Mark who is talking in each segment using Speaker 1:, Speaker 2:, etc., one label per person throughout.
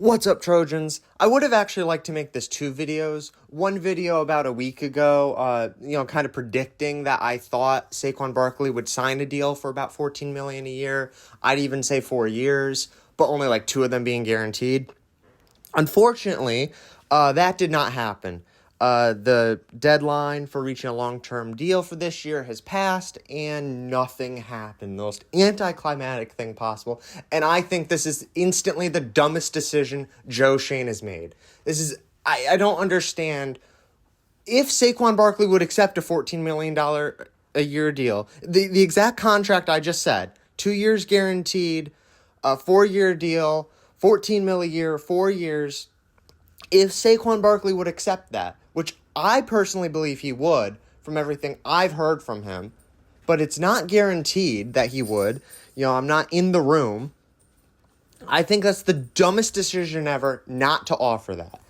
Speaker 1: What's up, Trojans? I would have actually liked to make this two videos. One video about a week ago, kind of predicting that I thought Saquon Barkley would sign a deal for about $14 million a year. I'd even say 4 years, but only like 2 of them being guaranteed. Unfortunately, that did not happen. The deadline for reaching a long-term deal for this year has passed, and nothing happened. The most anticlimactic thing possible. And I think this is instantly the dumbest decision Joe Schoen has made. I don't understand. If Saquon Barkley would accept a $14 million a year deal, the exact contract I just said, 2 years guaranteed, a 4-year deal, $14 million a year, 4 years. If Saquon Barkley would accept that, which I personally believe he would from everything I've heard from him, but it's not guaranteed that he would. I'm not in the room. I think that's the dumbest decision ever not to offer that.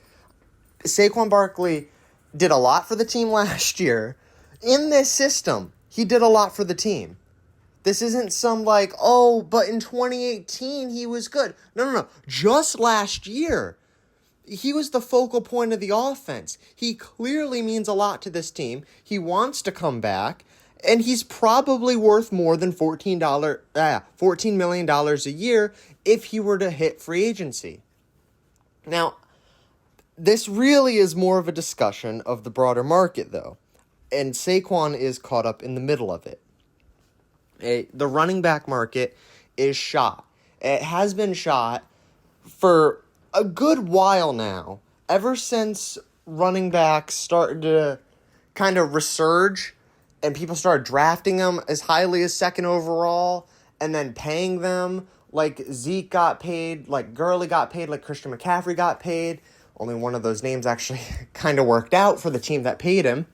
Speaker 1: Saquon Barkley did a lot for the team last year. In this system, he did a lot for the team. This isn't some but in 2018 he was good. No. Just last year, he was the focal point of the offense. He clearly means a lot to this team. He wants to come back, and he's probably worth more than $14 million a year if he were to hit free agency. Now, this really is more of a discussion of the broader market, though, and Saquon is caught up in the middle of it. The running back market is shot. It has been shot for a good while now, ever since running backs started to kind of resurge and people started drafting them as highly as second overall and then paying them like Zeke got paid, like Gurley got paid, like Christian McCaffrey got paid. Only one of those names actually kind of worked out for the team that paid him,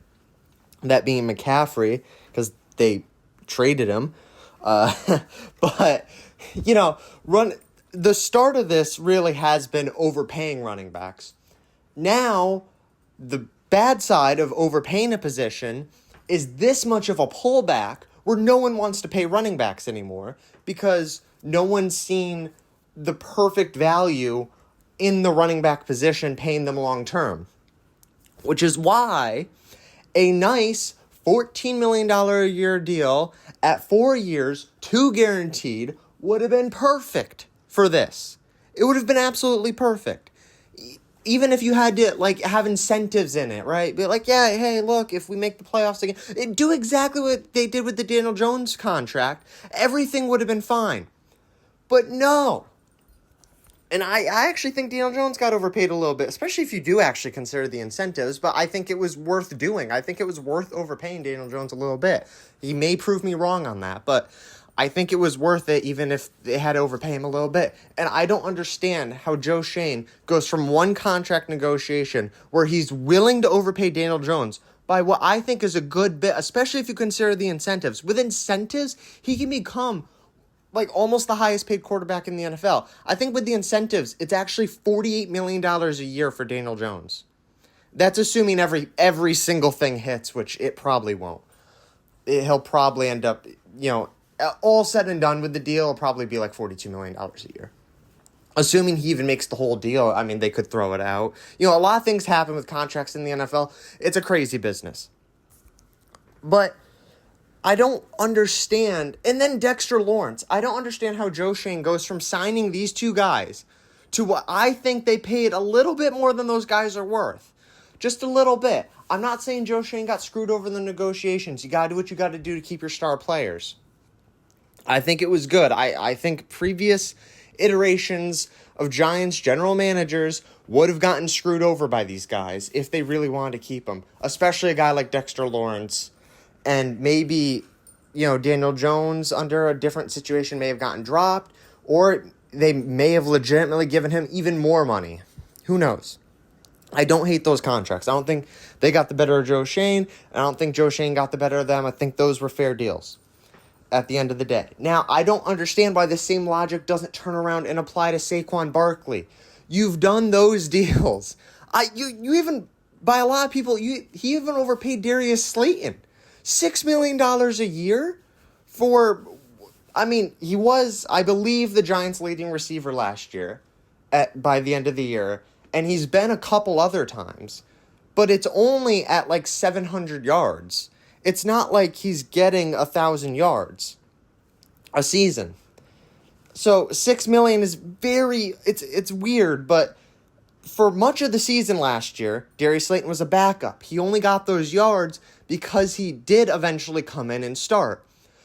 Speaker 1: that being McCaffrey, because they traded him. The start of this really has been overpaying running backs. Now, the bad side of overpaying a position is this much of a pullback where no one wants to pay running backs anymore because no one's seen the perfect value in the running back position paying them long term. Which is why a nice $14 million a year deal at 4 years, 2 guaranteed, would have been perfect for this. It would have been absolutely perfect. Even if you had to have incentives in it, right? Be like, yeah, hey, look, if we make the playoffs again, do exactly what they did with the Daniel Jones contract. Everything would have been fine. But no. And I actually think Daniel Jones got overpaid a little bit, especially if you do actually consider the incentives, but I think it was worth doing. I think it was worth overpaying Daniel Jones a little bit. He may prove me wrong on that, but I think it was worth it even if they had to overpay him a little bit. And I don't understand how Joe Schoen goes from one contract negotiation where he's willing to overpay Daniel Jones by what I think is a good bit, especially if you consider the incentives. With incentives, he can become almost the highest paid quarterback in the NFL. I think with the incentives, it's actually $48 million a year for Daniel Jones. That's assuming every single thing hits, which it probably won't. He'll probably end up, all said and done with the deal, it'll probably be like $42 million a year. Assuming he even makes the whole deal, they could throw it out. A lot of things happen with contracts in the NFL. It's a crazy business. But I don't understand. And then Dexter Lawrence. I don't understand how Joe Schoen goes from signing these two guys to what I think they paid a little bit more than those guys are worth. Just a little bit. I'm not saying Joe Schoen got screwed over in the negotiations. You got to do what you got to do to keep your star players. I think it was good. I think previous iterations of Giants general managers would have gotten screwed over by these guys if they really wanted to keep them, especially a guy like Dexter Lawrence. And maybe, Daniel Jones under a different situation may have gotten dropped, or they may have legitimately given him even more money. Who knows? I don't hate those contracts. I don't think they got the better of Joe Schoen. I don't think Joe Schoen got the better of them. I think those were fair deals at the end of the day. Now, I don't understand why the same logic doesn't turn around and apply to Saquon Barkley. You've done those deals. You even, by a lot of people, he even overpaid Darius Slayton. $6 million a year for, he was, I believe, the Giants' leading receiver last year. by the end of the year, and he's been a couple other times, but it's only at like 700 yards. It's not like he's getting 1,000 yards a season. So $6 million is it's weird, but for much of the season last year, Darius Slayton was a backup. He only got those yards because he did eventually come in and start.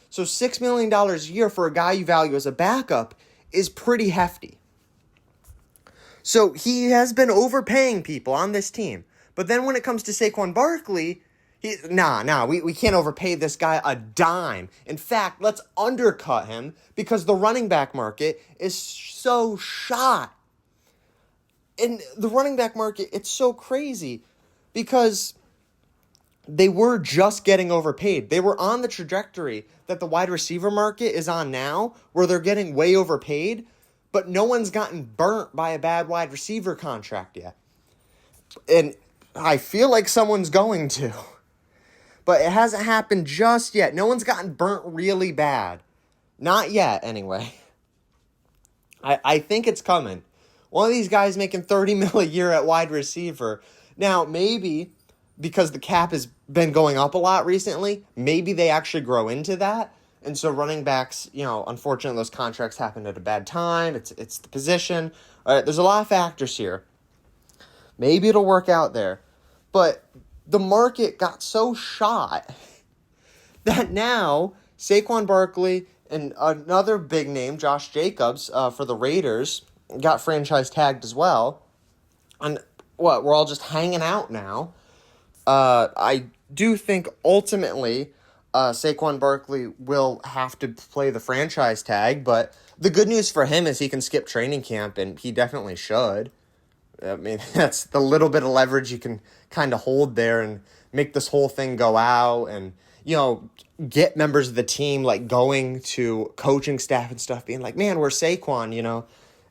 Speaker 1: So $6 million a year for a guy you value as a backup is pretty hefty. So he has been overpaying people on this team. But then when it comes to Saquon Barkley, we can't overpay this guy a dime. In fact, let's undercut him because the running back market is so shot. In the running back market, it's so crazy because they were just getting overpaid. They were on the trajectory that the wide receiver market is on now, where they're getting way overpaid, but no one's gotten burnt by a bad wide receiver contract yet. And I feel like someone's going to. But it hasn't happened just yet. No one's gotten burnt really bad. Not yet, anyway. I think it's coming. One of these guys making $30 million a year at wide receiver. Now, maybe because the cap has been going up a lot recently, maybe they actually grow into that. And so running backs, unfortunately, those contracts happen at a bad time. It's the position. All right, there's a lot of factors here. Maybe it'll work out there. But the market got so shot that now Saquon Barkley and another big name, Josh Jacobs, for the Raiders, got franchise tagged as well. And we're all just hanging out now. I do think ultimately Saquon Barkley will have to play the franchise tag, but the good news for him is he can skip training camp, and he definitely should. I mean, that's the little bit of leverage you can kind of hold there and make this whole thing go out and, get members of the team, like, going to coaching staff and stuff, being like, man, we're Saquon,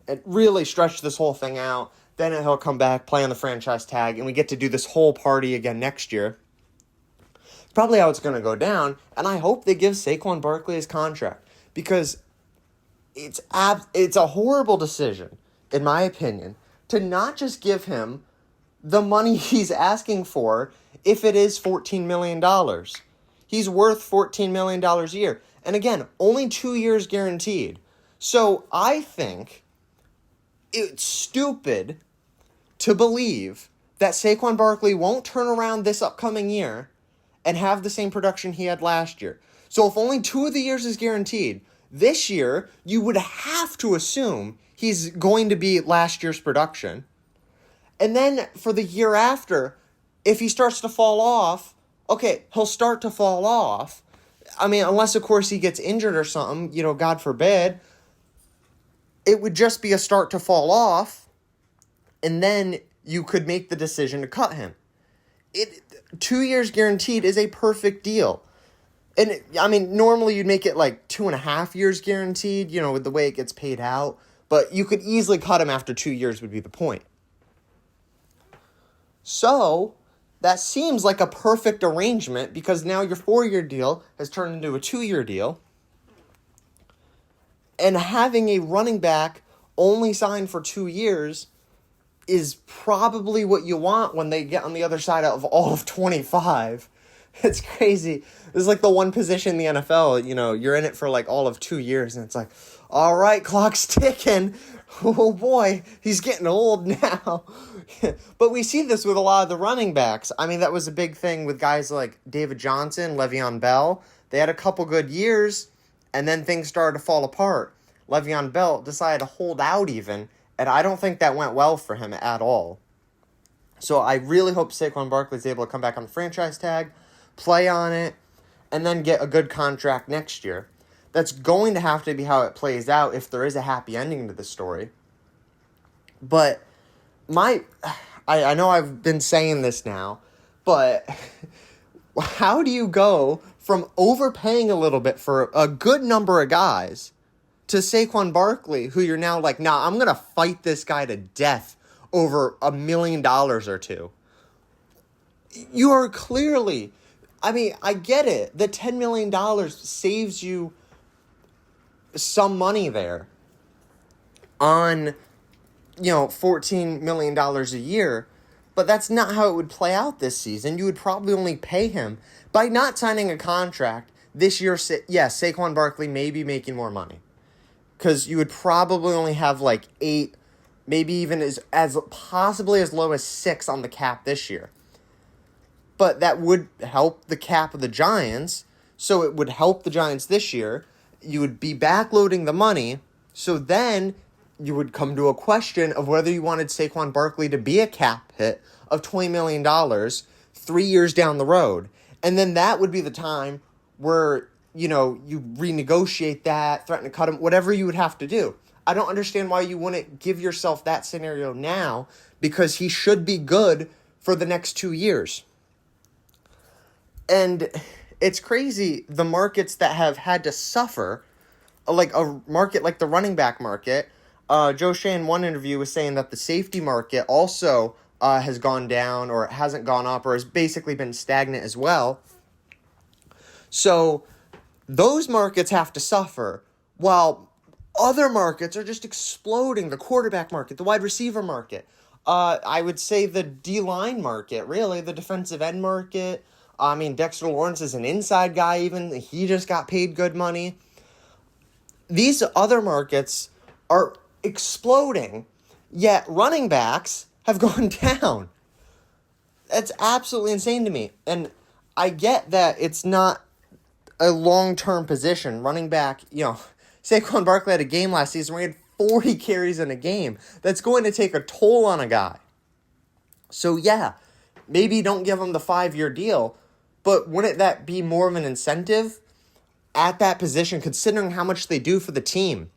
Speaker 1: and really stretch this whole thing out. Then he'll come back, play on the franchise tag, and we get to do this whole party again next year. It's probably how it's going to go down, and I hope they give Saquon Barkley his contract, because it's a horrible decision, in my opinion, to not just give him the money he's asking for if it is $14 million. He's worth $14 million a year. And again, only 2 years guaranteed. So I think it's stupid to believe that Saquon Barkley won't turn around this upcoming year and have the same production he had last year. So if only 2 of the years is guaranteed, this year you would have to assume he's going to be last year's production. And then for the year after, if he starts to fall off, okay, he'll start to fall off. I mean, unless, of course, he gets injured or something, God forbid. It would just be a start to fall off, and then you could make the decision to cut him. 2 years guaranteed is a perfect deal. And, normally you'd make it like 2.5 years guaranteed, with the way it gets paid out. But you could easily cut him after 2 years would be the point. So that seems like a perfect arrangement because now your 4-year deal has turned into a 2-year deal. And having a running back only signed for 2 years is probably what you want when they get on the other side of all of 25. It's crazy. It's like the one position in the NFL, you're in it for like all of 2 years and it's like, all right, clock's ticking. Oh boy, he's getting old now. But we see this with a lot of the running backs. That was a big thing with guys like David Johnson, Le'Veon Bell. They had a couple good years, and then things started to fall apart. Le'Veon Bell decided to hold out even, and I don't think that went well for him at all. So I really hope Saquon Barkley is able to come back on the franchise tag, play on it, and then get a good contract next year. That's going to have to be how it plays out if there is a happy ending to the story. But I know I've been saying this now, but how do you go from overpaying a little bit for a good number of guys to Saquon Barkley, who you're now like, nah, I'm going to fight this guy to death over $1 million or two? You are clearly, I get it. The $10 million saves you some money there on $14 million a year. But that's not how it would play out this season. You would probably only pay him by not signing a contract this year. Yes, Saquon Barkley may be making more money because you would probably only have like 8, maybe even as possibly as low as 6 on the cap this year. But that would help the cap of the Giants, so it would help the Giants this year. You would be backloading the money, so then you would come to a question of whether you wanted Saquon Barkley to be a cap hit of $20 million 3 years down the road. And then that would be the time where, you renegotiate that, threaten to cut him, whatever you would have to do. I don't understand why you wouldn't give yourself that scenario now, because he should be good for the next 2 years. And it's crazy, the markets that have had to suffer, like a market like the running back market. Joe Shea in one interview was saying that the safety market also has gone down, or hasn't gone up, or has basically been stagnant as well. So those markets have to suffer, while other markets are just exploding. The quarterback market, the wide receiver market. I would say the D-line market, really, the defensive end market. I mean, Dexter Lawrence is an inside guy even. He just got paid good money. These other markets are exploding, yet running backs have gone down. That's absolutely insane to me. And I get that it's not a long-term position. Running back, Saquon Barkley had a game last season where he had 40 carries in a game. That's going to take a toll on a guy. So yeah, maybe don't give him the 5-year deal, but wouldn't that be more of an incentive at that position, considering how much they do for the team,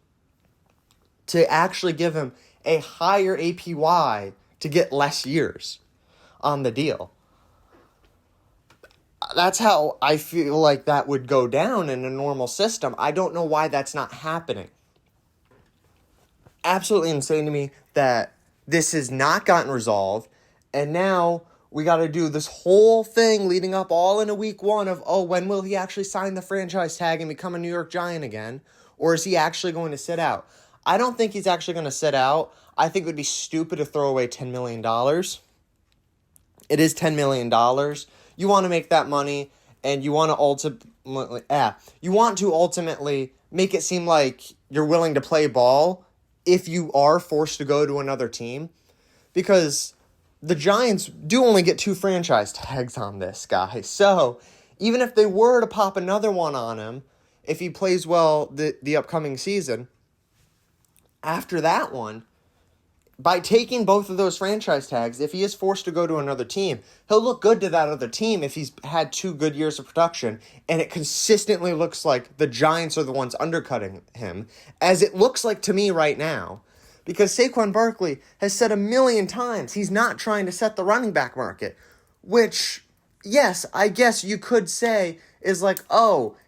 Speaker 1: to actually give him a higher APY to get less years on the deal? That's how I feel like that would go down in a normal system. I don't know why that's not happening. Absolutely insane to me that this has not gotten resolved, and now we got to do this whole thing leading up all into week 1 of, when will he actually sign the franchise tag and become a New York Giant again? Or is he actually going to sit out? I don't think he's actually going to sit out. I think it would be stupid to throw away $10 million. It is $10 million. You want to make that money, and you want to ultimately make it seem like you're willing to play ball if you are forced to go to another team. Because the Giants do only get 2 franchise tags on this guy. So even if they were to pop another one on him, if he plays well the upcoming season, after that one, by taking both of those franchise tags, if he is forced to go to another team, he'll look good to that other team if he's had 2 good years of production, and it consistently looks like the Giants are the ones undercutting him, as it looks like to me right now. Because Saquon Barkley has said a million times he's not trying to set the running back market, which, yes, I guess you could say is like,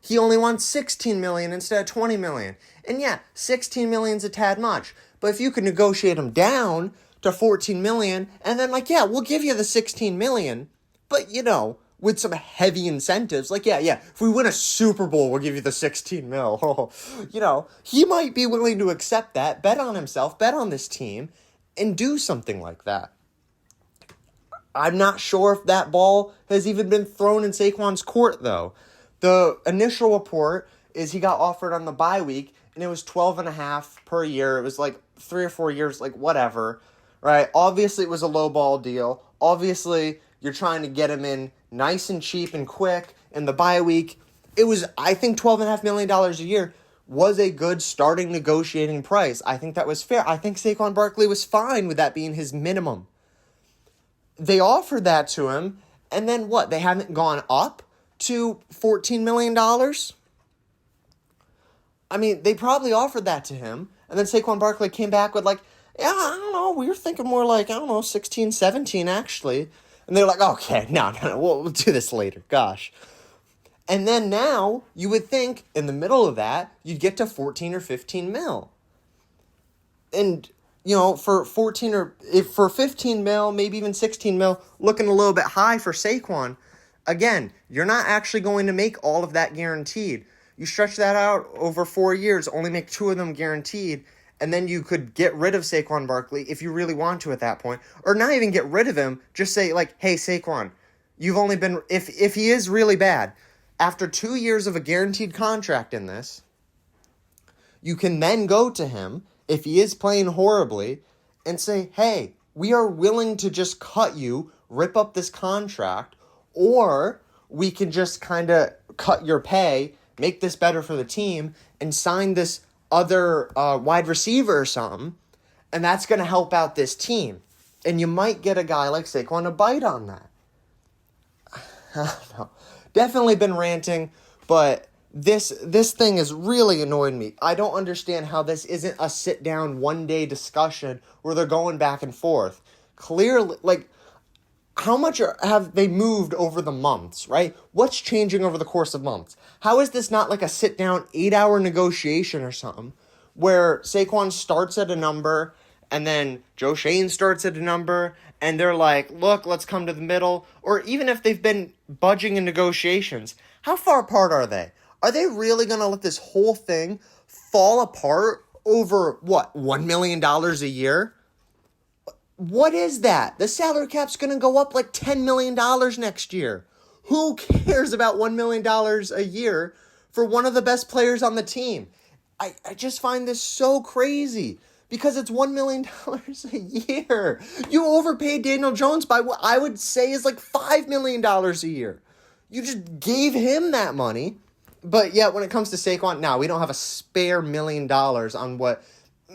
Speaker 1: he only wants $16 million instead of $20 million. And yeah, $16 million's a tad much. But if you could negotiate him down to $14 million, and then we'll give you the $16 million, but with some heavy incentives, if we win a Super Bowl, we'll give you the 16 mil. He might be willing to accept that, bet on himself, bet on this team, and do something like that. I'm not sure if that ball has even been thrown in Saquon's court, though. The initial report is he got offered on the bye week, and it was $12.5 per year. It was 3 or 4 years, whatever, right? Obviously, it was a low ball deal. Obviously, you're trying to get him in nice and cheap and quick. In the bye week, it was, I think, $12.5 million a year was a good starting negotiating price. I think that was fair. I think Saquon Barkley was fine with that being his minimum. They offered that to him, and then what? They haven't gone up to $14 million? I mean, they probably offered that to him, and then Saquon Barkley came back with I don't know, we were thinking more 16, 17 actually. And they're like, okay, no, we'll do this later, gosh. And then now, you would think, in the middle of that, you'd get to 14 or 15 mil. And, for 15 mil, maybe even 16 mil, looking a little bit high for Saquon, again, you're not actually going to make all of that guaranteed. You stretch that out over 4 years, only make 2 of them guaranteed, and then you could get rid of Saquon Barkley if you really want to at that point, or not even get rid of him, just say, like, hey, Saquon, you've only been, if he is really bad, after 2 years of a guaranteed contract in this, you can then go to him, if he is playing horribly, and say, hey, we are willing to just cut you, rip up this contract, or we can just kind of cut your pay, make this better for the team, and sign this other wide receiver or something, and that's going to help out this team. And you might get a guy like Saquon to bite on that. I don't know. Definitely been ranting, but this thing has really annoyed me. I don't understand how this isn't a sit-down, one-day discussion where they're going back and forth. Clearly, like, how much have they moved over the months, right? What's changing over the course of months? How is this not like a sit-down 8-hour negotiation or something where Saquon starts at a number and then Joe Schoen starts at a number and they're like, look, let's come to the middle? Or even if they've been budging in negotiations, how far apart are they? Are they really going to let this whole thing fall apart over, what, $1 million a year? What is that? The salary cap's going to go up like $10 million next year. Who cares about $1 million a year for one of the best players on the team? I just find this so crazy because it's $1 million a year. You overpaid Daniel Jones by what I would say is like $5 million a year. You just gave him that money. But yet when it comes to Saquon, now we don't have a spare $1 million on what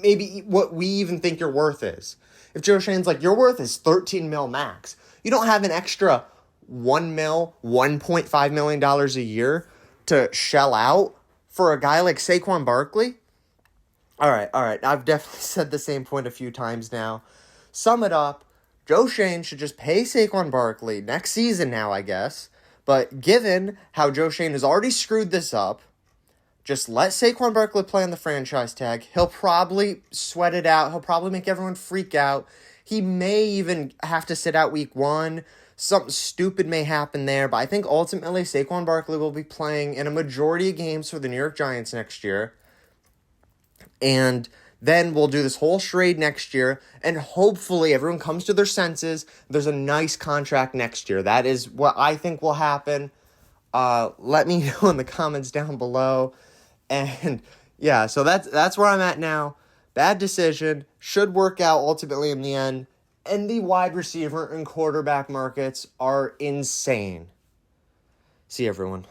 Speaker 1: we even think your worth is. If Joe Schoen's like, your worth is 13 mil max, you don't have an extra $1.5 million a year to shell out for a guy like Saquon Barkley? All right. I've definitely said the same point a few times now. Sum it up, Joe Schoen should just pay Saquon Barkley next season now, I guess. But given how Joe Schoen has already screwed this up, just let Saquon Barkley play on the franchise tag. He'll probably sweat it out. He'll probably make everyone freak out. He may even have to sit out week 1. Something stupid may happen there. But I think ultimately Saquon Barkley will be playing in a majority of games for the New York Giants next year. And then we'll do this whole charade next year. And hopefully everyone comes to their senses. There's a nice contract next year. That is what I think will happen. Let me know in the comments down below. And yeah, so that's where I'm at now. Bad decision. Should work out ultimately in the end. And the wide receiver and quarterback markets are insane. See you, everyone.